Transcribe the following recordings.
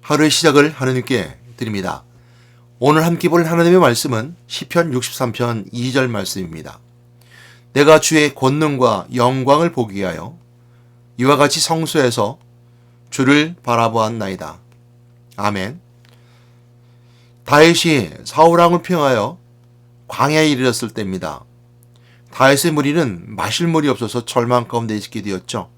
하루의 시작을 하느님께 드립니다. 오늘 함께 볼 하나님의 말씀은 시편 63편 2절 말씀입니다. 내가 주의 권능과 영광을 보기 위하여 이와 같이 성소에서 주를 바라보았나이다. 아멘. 다윗이 사울왕을 평하여 광야에 이르렀을 때입니다. 다윗의 무리는 마실 물이 없어서 절망 가운데 있게 되었죠.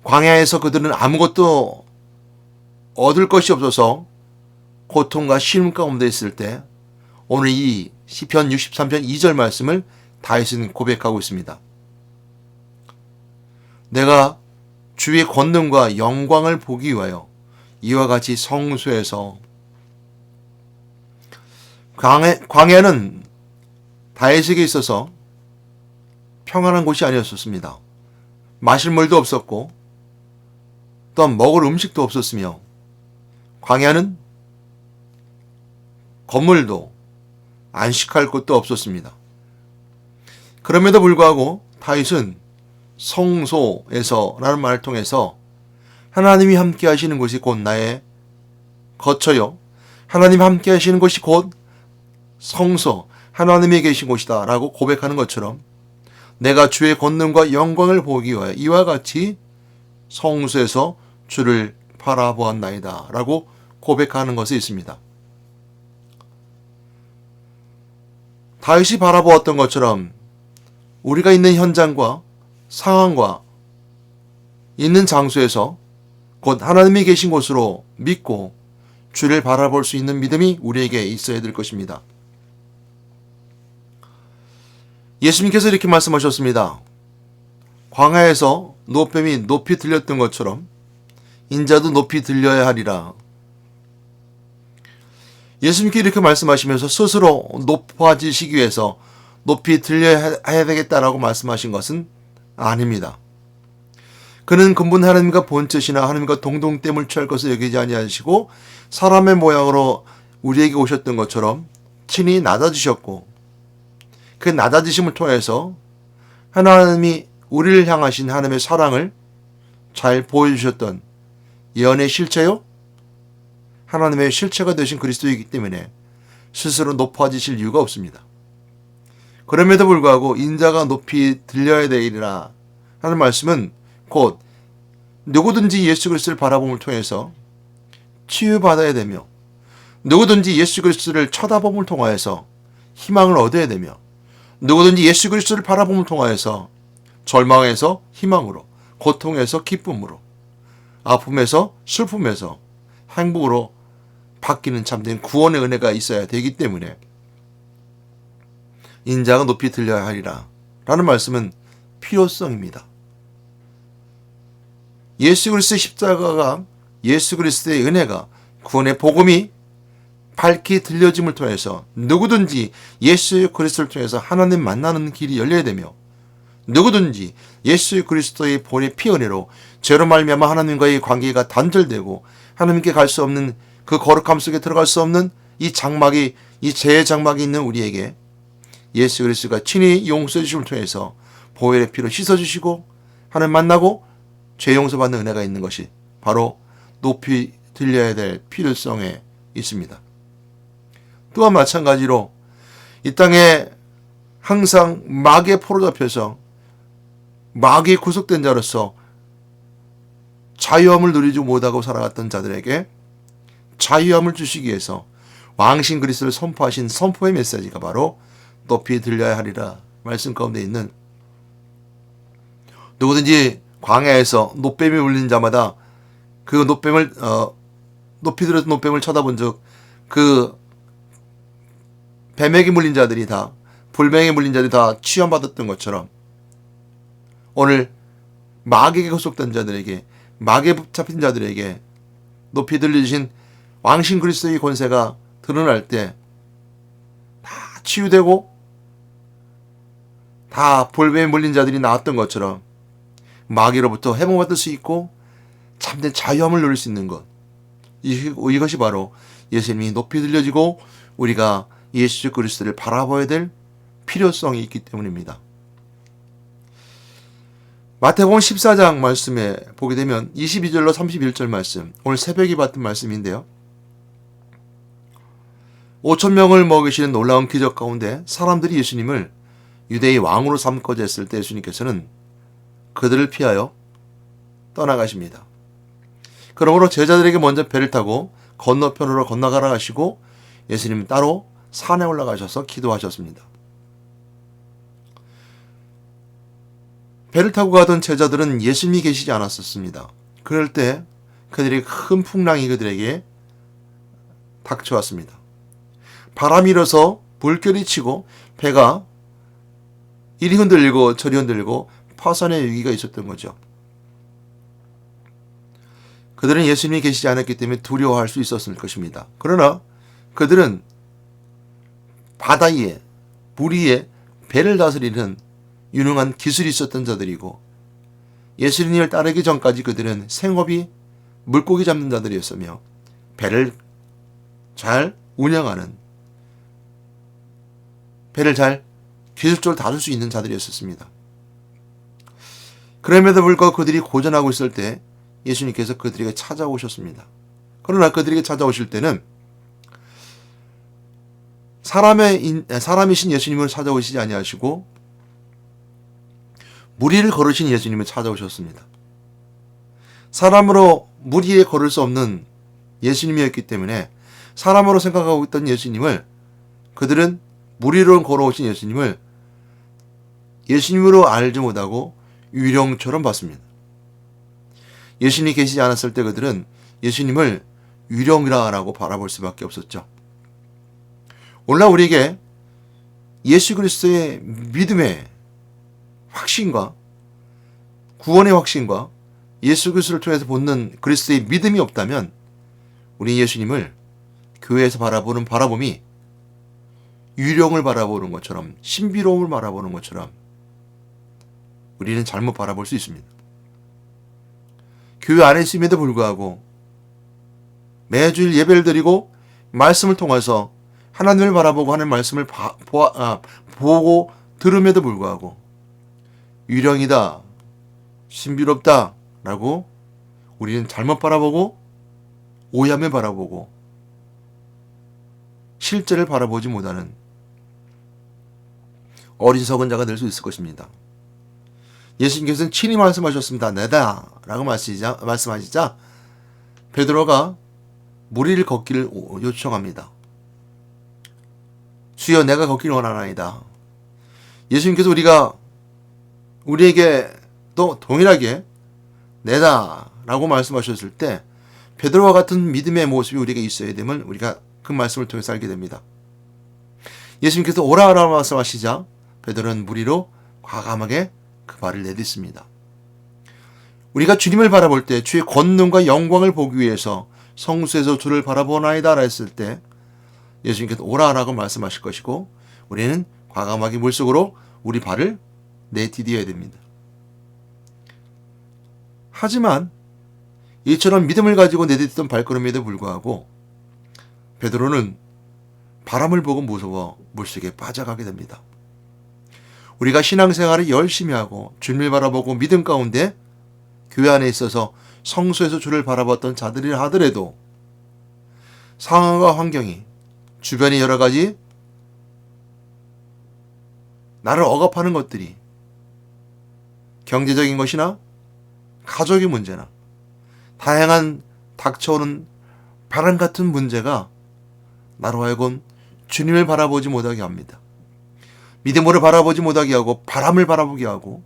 광야에서 그들은 아무것도 얻을 것이 없어서 고통과 시름 가운데 있을 때 오늘 이 시편 63편 2절 말씀을 다윗은 고백하고 있습니다. 내가 주의 권능과 영광을 보기 위하여 이와 같이 성소에서 광야는 다윗에게 있어서 평안한 곳이 아니었습니다. 마실 물도 없었고 또한 먹을 음식도 없었으며 광야는 건물도 안식할 곳도 없었습니다. 그럼에도 불구하고 다윗은 성소에서라는 말을 통해서 하나님이 함께 하시는 곳이 곧 나의 거처요, 하나님 함께 하시는 곳이 곧 성소, 하나님이 계신 곳이다 라고 고백하는 것처럼 내가 주의 권능과 영광을 보기 위하여 이와 같이 성소에서 주를 바라보았나이다 라고 고백하는 것이 있습니다. 다윗이 바라보았던 것처럼 우리가 있는 현장과 상황과 있는 장소에서 곧 하나님이 계신 곳으로 믿고 주를 바라볼 수 있는 믿음이 우리에게 있어야 될 것입니다. 예수님께서 이렇게 말씀하셨습니다. 광야에서 노뱀이 높이 들렸던 것처럼 인자도 높이 들려야 하리라. 예수님께 이렇게 말씀하시면서 스스로 높아지시기 위해서 높이 들려야 되겠다라고 말씀하신 것은 아닙니다. 그는 근본 하나님과 본뜻이나 하나님과 동등됨을 취할 것을 여기지 아니하시고 사람의 모양으로 우리에게 오셨던 것처럼 친히 낮아지셨고 그 낮아지심을 통해서 하나님이 우리를 향하신 하나님의 사랑을 잘 보여주셨던 예언의 실체요, 하나님의 실체가 되신 그리스도이기 때문에 스스로 높아지실 이유가 없습니다. 그럼에도 불구하고 인자가 높이 들려야 되리라 하는 말씀은 곧 누구든지 예수 그리스도를 바라봄을 통해서 치유받아야 되며 누구든지 예수 그리스도를 쳐다봄을 통하여서 희망을 얻어야 되며 누구든지 예수 그리스도를 바라봄을 통하여서 절망에서 희망으로, 고통에서 기쁨으로, 아픔에서 슬픔에서 행복으로 바뀌는 참된 구원의 은혜가 있어야 되기 때문에 인자가 높이 들려야 하리라 라는 말씀은 필요성입니다. 예수 그리스도의 십자가가, 예수 그리스도의 은혜가, 구원의 복음이 밝히 들려짐을 통해서 누구든지 예수 그리스도를 통해서 하나님 만나는 길이 열려야 되며 누구든지 예수 그리스도의 본의 피 은혜로 죄로 말미암아 하나님과의 관계가 단절되고 하나님께 갈 수 없는 그 거룩함 속에 들어갈 수 없는 이 장막이, 이 죄의 장막이 있는 우리에게 예수 그리스도가 친히 용서해 주심을 통해서 보혈의 피로 씻어주시고 하나님 만나고 죄 용서받는 은혜가 있는 것이 바로 높이 들려야 될 필요성에 있습니다. 또한 마찬가지로 이 땅에 항상 마귀의 포로 잡혀서 마귀에 구속된 자로서 자유함을 누리지 못하고 살아갔던 자들에게 자유함을 주시기 위해서 왕신 그리스도를 선포하신 선포의 메시지가 바로 높이 들려야 하리라 말씀 가운데 있는, 누구든지 광야에서 노뱀이 울린 자마다 그 노뱀을 높이 들어서 노뱀을 쳐다본 즉 그 뱀에게 물린 자들이 다, 불뱀에게 물린 자들이 다 치유받았던 것처럼 오늘 마귀에게 구속된 자들에게, 마귀에 붙잡힌 자들에게 높이 들려주신 왕신 그리스도의 권세가 드러날 때 다 치유되고 다 볼뱀에 물린 자들이 나왔던 것처럼 마귀로부터 해방받을 수 있고 참된 자유함을 누릴 수 있는 것, 이것이 바로 예수님이 높이 들려지고 우리가 예수 그리스도를 바라봐야 될 필요성이 있기 때문입니다. 마태복음 14장 말씀에 보게 되면 22절로 31절 말씀, 오늘 새벽에 봤던 말씀인데요. 5,000명을 먹이시는 놀라운 기적 가운데 사람들이 예수님을 유대의 왕으로 삼고자 했을 때 예수님께서는 그들을 피하여 떠나가십니다. 그러므로 제자들에게 먼저 배를 타고 건너편으로 건너가라 하시고 예수님은 따로 산에 올라가셔서 기도하셨습니다. 배를 타고 가던 제자들은 예수님이 계시지 않았었습니다. 그럴 때 그들의 큰 풍랑이 그들에게 닥쳐왔습니다. 바람이 일어서 물결이 치고 배가 이리 흔들리고 저리 흔들리고 파산의 위기가 있었던 거죠. 그들은 예수님이 계시지 않았기 때문에 두려워할 수 있었을 것입니다. 그러나 그들은 바다 위에, 물 위에 배를 다스리는 유능한 기술이 있었던 자들이고 예수님을 따르기 전까지 그들은 생업이 물고기 잡는 자들이었으며 배를 잘 운영하는, 배를 잘 기술적으로 다룰 수 있는 자들이었습니다. 그럼에도 불구하고 그들이 고전하고 있을 때 예수님께서 그들에게 찾아오셨습니다. 그러나 그들에게 찾아오실 때는 사람이신 예수님을 찾아오시지 아니하시고 물 위를 걸으신 예수님을 찾아오셨습니다. 사람으로 물 위에 걸을 수 없는 예수님이었기 때문에 사람으로 생각하고 있던 예수님을, 그들은 물 위로 걸어오신 예수님을 예수님으로 알지 못하고 유령처럼 봤습니다. 예수님이 계시지 않았을 때 그들은 예수님을 유령이라고 바라볼 수밖에 없었죠. 오늘날 우리에게 예수 그리스도의 믿음의 확신과 구원의 확신과 예수 그리스도를 통해서 보는 그리스도의 믿음이 없다면 우리 예수님을 교회에서 바라보는 바라봄이 유령을 바라보는 것처럼, 신비로움을 바라보는 것처럼 우리는 잘못 바라볼 수 있습니다. 교회 안에 있음에도 불구하고 매주일 예배를 드리고 말씀을 통해서 하나님을 바라보고 하는 말씀을 보고 들음에도 불구하고 유령이다, 신비롭다 라고 우리는 잘못 바라보고 오야매 바라보고 실제를 바라보지 못하는 어리석은 자가 될 수 있을 것입니다. 예수님께서는 친히 말씀하셨습니다. 내다 라고 말씀하시자 베드로가 물 위를 걷기를 요청합니다. 주여, 내가 걷기를 원하나이다. 예수님께서 우리에게 또 동일하게 내다 라고 말씀하셨을 때 베드로와 같은 믿음의 모습이 우리에게 있어야 됨을 우리가 그 말씀을 통해서 알게 됩니다. 예수님께서 오라라고 말씀하시자 베드로는 물 위로 과감하게 그 발을 내딛습니다. 우리가 주님을 바라볼 때 주의 권능과 영광을 보기 위해서 성수에서 주를 바라보나이다 했을 때 예수님께서 오라라고 말씀하실 것이고 우리는 과감하게 물속으로 우리 발을 내디뎌야 됩니다. 하지만 이처럼 믿음을 가지고 내딛던 발걸음에도 불구하고 베드로는 바람을 보고 무서워 물속에 빠져가게 됩니다. 우리가 신앙생활을 열심히 하고 주님을 바라보고 믿음 가운데 교회 안에 있어서 성소에서 주를 바라봤던 자들이라 하더라도 상황과 환경이, 주변의 여러 가지 나를 억압하는 것들이 경제적인 것이나 가족의 문제나 다양한 닥쳐오는 바람 같은 문제가 나로 하여금 주님을 바라보지 못하게 합니다. 믿음으로 바라보지 못하게 하고 바람을 바라보게 하고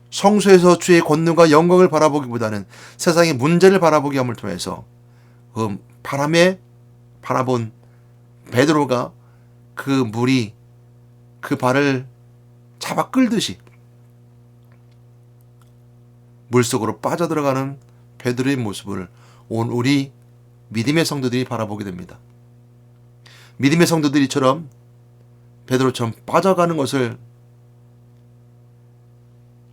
성소에서 주의 권능과 영광을 바라보기보다는 세상의 문제를 바라보게 함을 통해서 그 바람에 바라본 베드로가 그 물이 그 발을 잡아 끌듯이 물속으로 빠져들어가는 베드로의 모습을 오늘 우리 믿음의 성도들이 바라보게 됩니다. 믿음의 성도들이처럼 베드로처럼 빠져가는 것을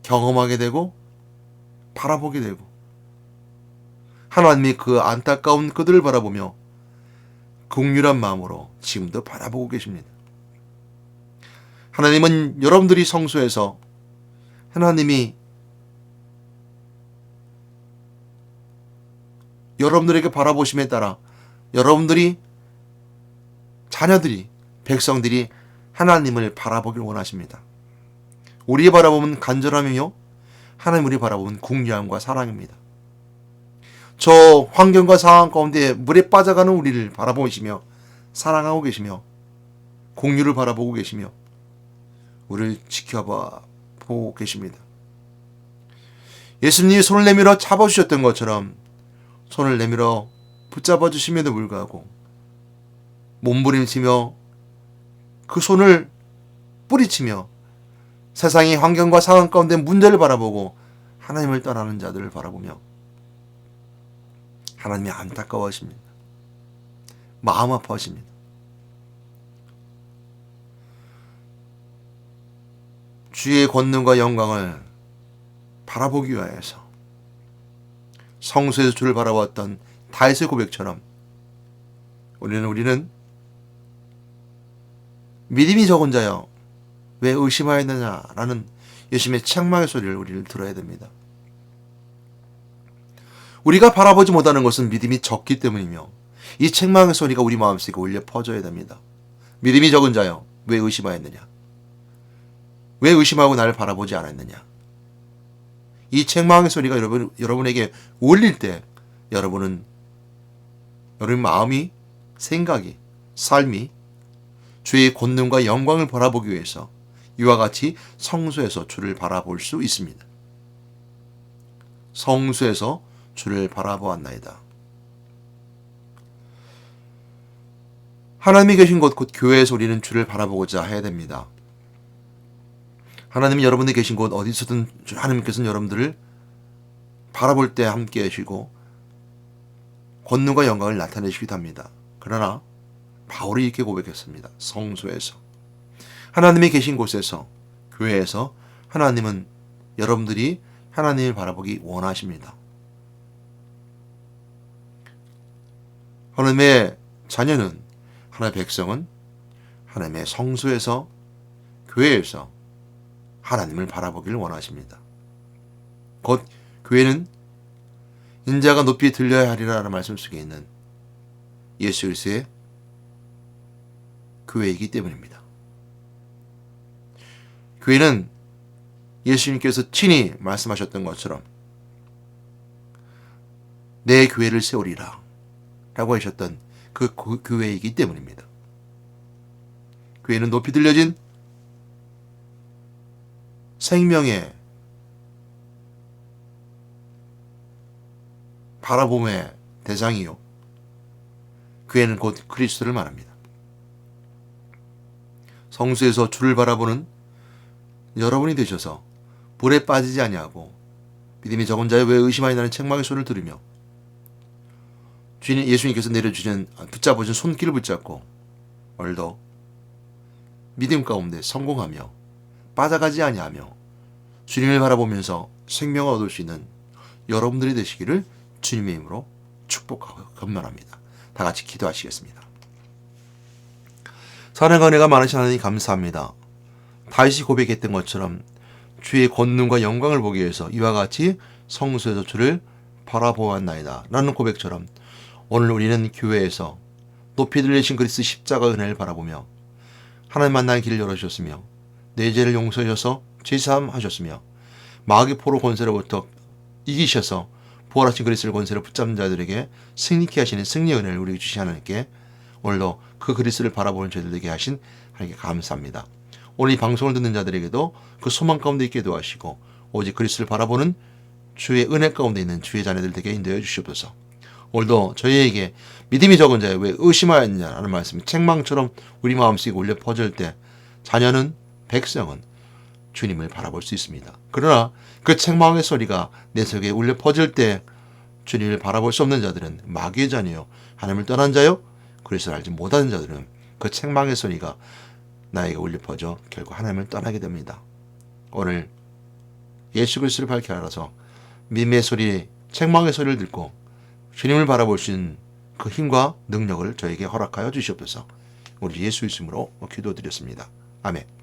경험하게 되고 바라보게 되고 하나님이 그 안타까운 그들을 바라보며 긍휼한 마음으로 지금도 바라보고 계십니다. 하나님은 여러분들이 성소에서 하나님이 여러분들에게 바라보심에 따라 여러분들이, 자녀들이, 백성들이 하나님을 바라보길 원하십니다. 우리의 바라보면 간절함이며 하나님 우리 바라보면 궁리함과 사랑입니다. 저 환경과 상황 가운데 물에 빠져가는 우리를 바라보시며 사랑하고 계시며 공유를 바라보고 계시며 우리를 지켜보고 계십니다. 예수님이 손을 내밀어 잡아주셨던 것처럼 손을 내밀어 붙잡아 주심에도 불구하고 몸부림치며 그 손을 뿌리치며 세상의 환경과 상황 가운데 문제를 바라보고 하나님을 떠나는 자들을 바라보며 하나님이 안타까워하십니다. 마음 아파하십니다. 주의 권능과 영광을 바라보기 위하여서 성소에서 주를 바라보았던 다윗의 고백처럼 우리는 믿음이 적은 자여 왜 의심하였느냐라는 예수님의 책망의 소리를 우리를 들어야 됩니다. 우리가 바라보지 못하는 것은 믿음이 적기 때문이며 이 책망의 소리가 우리 마음속에 울려 퍼져야 됩니다. 믿음이 적은 자여 왜 의심하였느냐? 왜 의심하고 나를 바라보지 않았느냐? 이 책망의 소리가 여러분에게 울릴 때 여러분 마음이, 생각이, 삶이 주의 권능과 영광을 바라보기 위해서 이와 같이 성소에서 주를 바라볼 수 있습니다. 성소에서 주를 바라보았나이다. 하나님이 계신 곳 곧 교회에서 우리는 주를 바라보고자 해야 됩니다. 하나님이 여러분이 계신 곳 어디서든 하나님께서는 여러분들을 바라볼 때 함께 하시고 권능과 영광을 나타내시기도 합니다. 그러나 바울이 이렇게 고백했습니다. 성소에서, 하나님이 계신 곳에서, 교회에서 하나님은 여러분들이 하나님을 바라보기 원하십니다. 하나님의 자녀는, 하나님의 백성은 하나님의 성소에서, 교회에서 하나님을 바라보기를 원하십니다. 곧 교회는 인자가 높이 들려야 하리라는 말씀 속에 있는 예수 그리스도의 교회이기 때문입니다. 교회는 예수님께서 친히 말씀하셨던 것처럼 내 교회를 세우리라 라고 하셨던 그 교회이기 때문입니다. 교회는 높이 들려진 생명의 바라봄의 대상이요, 교회는 곧 그리스도를 말합니다. 성수에서 주를 바라보는 여러분이 되셔서 불에 빠지지 아니하고 믿음이 적은 자여 왜 의심하느냐는 책망의 소리를 들으며 주인 예수님께서 내려주신 붙잡으신 손길을 붙잡고 오늘도 믿음 가운데 성공하며 빠져가지 아니하며 주님을 바라보면서 생명을 얻을 수 있는 여러분들이 되시기를 주님의 이름으로 축복하고 건면합니다. 다 같이 기도하시겠습니다. 사랑과 은혜가 많으신 하나님 감사합니다. 다윗이 고백했던 것처럼 주의 권능과 영광을 보기 위해서 이와 같이 성소에서 주를 바라보았나이다 라는 고백처럼 오늘 우리는 교회에서 높이 들리신 그리스도 십자가 은혜를 바라보며 하나님 만나는 길을 열어주셨으며 내 죄를 용서하셔서 제사함 하셨으며 마귀 포로 권세로부터 이기셔서 부활하신 그리스도를 권세로 붙잡는 자들에게 승리케 하시는 승리의 은혜를 우리에게 주신 하나님께 오늘도 그 그리스도를 바라보는 저희들에게 하신 하나님께 감사합니다. 오늘 이 방송을 듣는 자들에게도 그 소망 가운데 있게 도와주시고 오직 그리스도를 바라보는 주의 은혜 가운데 있는 주의 자녀들에게 인도해 주시옵소서. 오늘도 저희에게 믿음이 적은 자여 왜 의심하였느냐라는 말씀이 책망처럼 우리 마음속에 울려 퍼질 때 자녀는, 백성은 주님을 바라볼 수 있습니다. 그러나 그 책망의 소리가 내 속에 울려 퍼질 때 주님을 바라볼 수 없는 자들은 마귀의 자녀요, 하나님을 떠난 자요, 그리스도를 알지 못하는 자들은 그 책망의 소리가 나에게 울려 퍼져 결국 하나님을 떠나게 됩니다. 오늘 예수 그리스도를 밝히 알아서 믿음의 소리, 책망의 소리를 듣고 주님을 바라볼 수 있는 그 힘과 능력을 저에게 허락하여 주시옵소서. 우리 예수 이름으로 기도드렸습니다. 아멘.